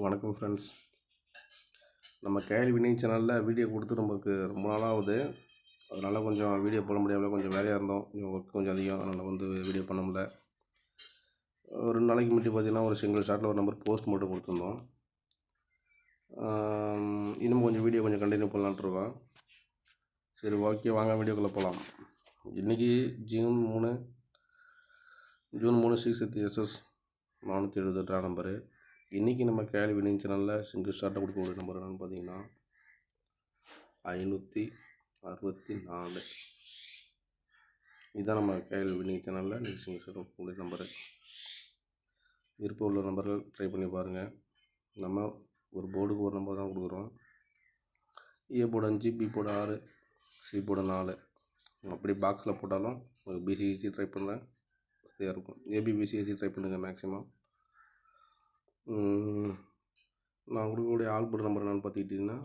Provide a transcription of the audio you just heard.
வணக்கம் ஃப்ரெண்ட்ஸ். நம்ம KL winning சேனலில் வீடியோ கொடுத்து நமக்கு ரொம்ப நாளாக ஆகுது. அதனால் கொஞ்சம் வீடியோ போட முடியாமல் கொஞ்சம் வேலையாக இருந்தோம். ஒர்க் கொஞ்சம் அதிகம், அதனால் வீடியோ பண்ண முடியல. ஒரு 2 நாளைக்கு முன்னாடி பார்த்திங்கன்னா ஒரு சிங்கிள் ஷாட்டில் ஒரு நம்பர் போஸ்ட் மட்டும் கொடுத்துருந்தோம். இன்னும் கொஞ்சம் வீடியோ கொஞ்சம் கண்டினியூ பண்ணலான்ட்ருக்கோம். சரி, ஓகே, வாங்க வீடியோக்குள்ளே போகலாம். இன்றைக்கி ஜூன் 3 6 470 நம்பரு. இன்றைக்கி நம்ம கேஎல் வினிங் சேனலில் சிங்கிள் ஷார்ட்டாக கொடுக்கக்கூடிய நம்பர் என்னென்னு பார்த்தீங்கன்னா 564. இதுதான் நம்ம கேஎல் வினிங் சேனலில் இன்றைக்கி சிங்கிள் ஷார்ட் கொடுக்கக்கூடிய நம்பரு. விருப்பம் உள்ள நம்பர்கள் ட்ரை பண்ணி பாருங்கள். நம்ம ஒரு போர்டுக்கு ஒரு நம்பர் தான் கொடுக்குறோம். A board 5, B board 6, C board 4. அப்படி பாக்ஸில் போட்டாலும் ஒரு பிசிஇசி ட்ரை பண்ணுறேன், வசதியாக இருக்கும். ஏபிபிசிஎஸ்சி ட்ரை பண்ணுங்கள் மேக்ஸிமம். நான் கொடுக்கக்கூடிய ஆல் போர்டு நம்பர் என்னென்னு பார்த்துக்கிட்டிங்கன்னா